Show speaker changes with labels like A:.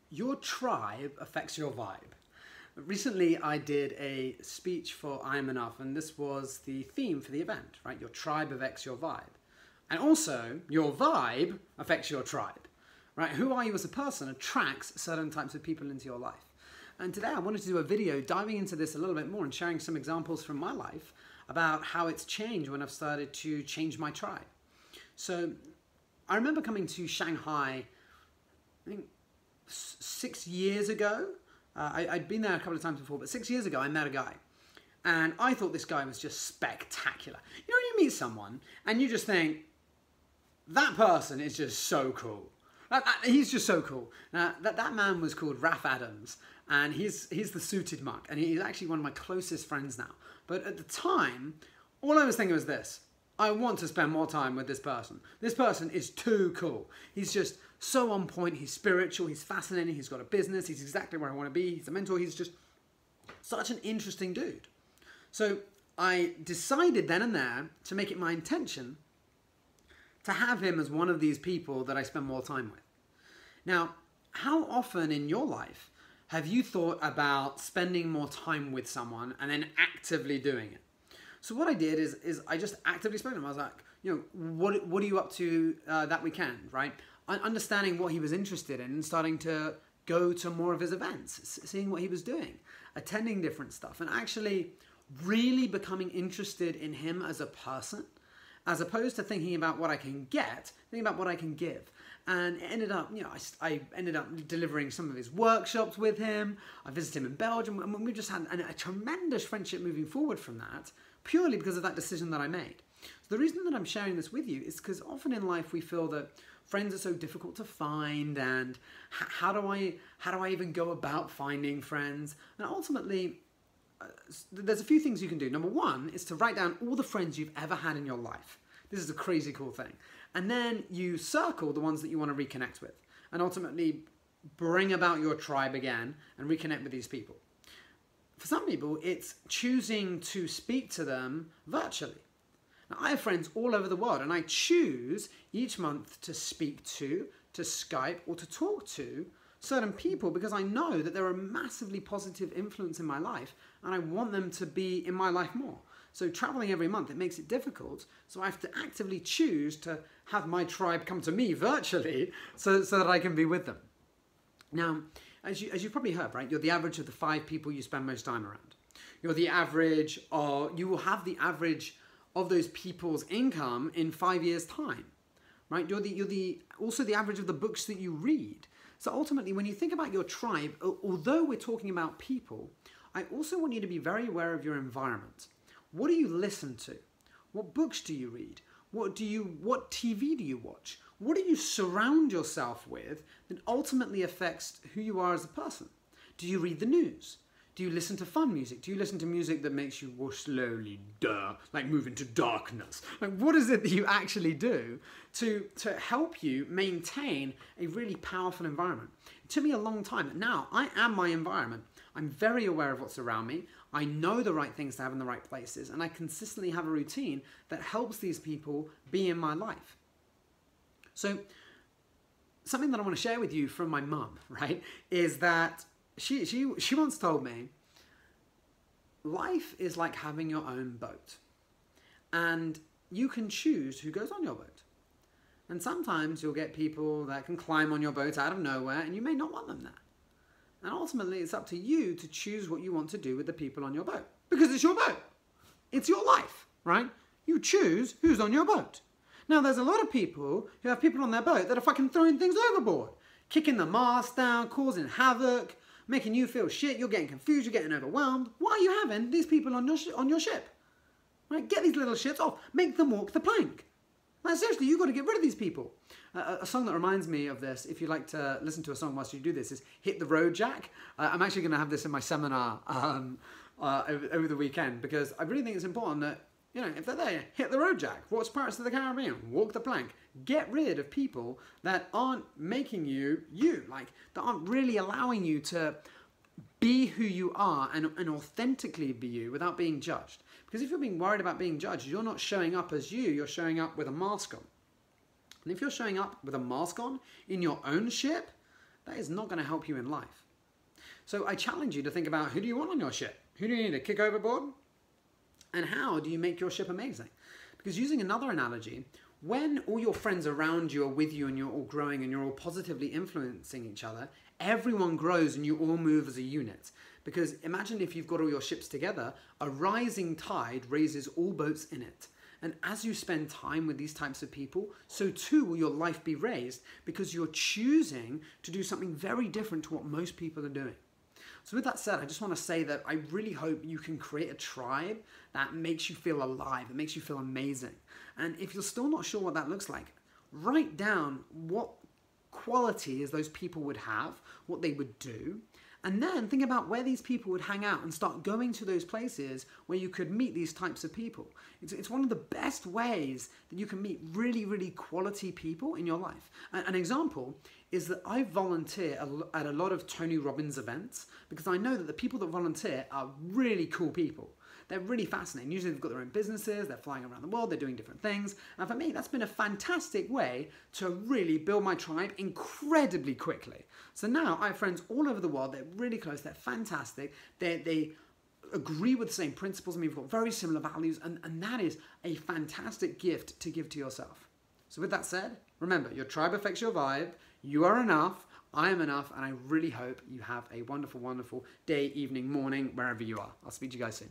A: Your tribe affects your vibe. Recently, I did a speech for I Am Enough, and this was the theme for the event, right? Your tribe affects your vibe. And also, your vibe affects your tribe, right? Who are you as a person attracts certain types of people into your life. And today I wanted to do a video diving into this a little bit more and sharing some examples from my life about how it's changed when I've started to change my tribe. So I remember coming to Shanghai, I think 6 years ago. I'd been there a couple of times before, but 6 years ago I met a guy. And I thought this guy was just spectacular. You know when you meet someone and you just think, that person is just so cool. He's just so cool. That man was called Raf Adams, and he's the suited monk, and he's actually one of my closest friends now. But at the time, all I was thinking was this: I want to spend more time with this person. This person is too cool. He's just so on point. He's spiritual. He's fascinating. He's got a business. He's exactly where I want to be. He's a mentor. He's just such an interesting dude. So I decided then and there to make it my intention to have him as one of these people that I spend more time with. Now, how often in your life have you thought about spending more time with someone and then actively doing it? So what I did is I just actively spoke to him. I was like, you know, what are you up to that weekend, right? Understanding what he was interested in and starting to go to more of his events, seeing what he was doing, attending different stuff, and actually really becoming interested in him as a person, as opposed to thinking about what I can get, thinking about what I can give. And it ended up, you know, I ended up delivering some of his workshops with him. I visited him in Belgium, and we just had a tremendous friendship moving forward from that, purely because of that decision that I made. So the reason that I'm sharing this with you is because often in life we feel that friends are so difficult to find, and how do I even go about finding friends? And ultimately, there's a few things you can do. Number one is to write down all the friends you've ever had in your life. This is a crazy cool thing. And then you circle the ones that you want to reconnect with, and ultimately bring about your tribe again and reconnect with these people. For some people, it's choosing to speak to them virtually. Now, I have friends all over the world, and I choose each month to speak to Skype, or to talk to certain people because I know that they're a massively positive influence in my life, and I want them to be in my life more. So traveling every month, it makes it difficult. So I have to actively choose to have my tribe come to me virtually so that I can be with them. Now, as you've probably heard, right, you're the average of the 5 people you spend most time around. You're the average, or you will have the average of those people's income in 5 years' time, right? You're also the average of the books that you read. So ultimately, when you think about your tribe, although we're talking about people, I also want you to be very aware of your environment. What do you listen to? What books do you read? What TV do you watch? What do you surround yourself with that ultimately affects who you are as a person? Do you read the news? Do you listen to fun music? Do you listen to music that makes you walk slowly, like move into darkness? Like, what is it that you actually do to help you maintain a really powerful environment? It took me a long time, but now I am my environment. I'm very aware of what's around me. I know the right things to have in the right places, and I consistently have a routine that helps these people be in my life. So something that I want to share with you from my mum, right, is that she once told me, life is like having your own boat, and you can choose who goes on your boat. And sometimes you'll get people that can climb on your boat out of nowhere, and you may not want them there. And ultimately, it's up to you to choose what you want to do with the people on your boat. Because it's your boat. It's your life, right? You choose who's on your boat. Now, there's a lot of people who have people on their boat that are fucking throwing things overboard. Kicking the mast down, causing havoc, making you feel shit. You're getting confused, you're getting overwhelmed. Why are you having these people on your ship? Right? Get these little shits off. Make them walk the plank. Like, seriously, you've got to get rid of these people. A song that reminds me of this, if you like to listen to a song whilst you do this, is Hit the Road Jack. I'm actually going to have this in my seminar over the weekend, because I really think it's important that, you know, if they're there, hit the road, Jack. Watch Pirates of the Caribbean. Walk the plank. Get rid of people that aren't making you, like, that aren't really allowing you to be who you are and authentically be you without being judged. Because if you're being worried about being judged, you're not showing up as you're showing up with a mask on. And if you're showing up with a mask on in your own ship, that is not going to help you in life. So I challenge you to think about, who do you want on your ship? Who do you need to kick overboard? And how do you make your ship amazing? Because using another analogy, when all your friends around you are with you and you're all growing and you're all positively influencing each other, everyone grows and you all move as a unit. Because imagine if you've got all your ships together, a rising tide raises all boats in it. And as you spend time with these types of people, so too will your life be raised, because you're choosing to do something very different to what most people are doing. So with that said, I just want to say that I really hope you can create a tribe that makes you feel alive, that makes you feel amazing. And if you're still not sure what that looks like, write down what qualities those people would have, what they would do, and then think about where these people would hang out and start going to those places where you could meet these types of people. It's one of the best ways that you can meet really, really quality people in your life. An example is that I volunteer at a lot of Tony Robbins events, because I know that the people that volunteer are really cool people. They're really fascinating. Usually they've got their own businesses, they're flying around the world, they're doing different things. And for me, that's been a fantastic way to really build my tribe incredibly quickly. So now I have friends all over the world, they're really close, they're fantastic, they agree with the same principles, and we've got very similar values, and that is a fantastic gift to give to yourself. So with that said, remember, your tribe affects your vibe, you are enough, I am enough, and I really hope you have a wonderful, wonderful day, evening, morning, wherever you are. I'll speak to you guys soon.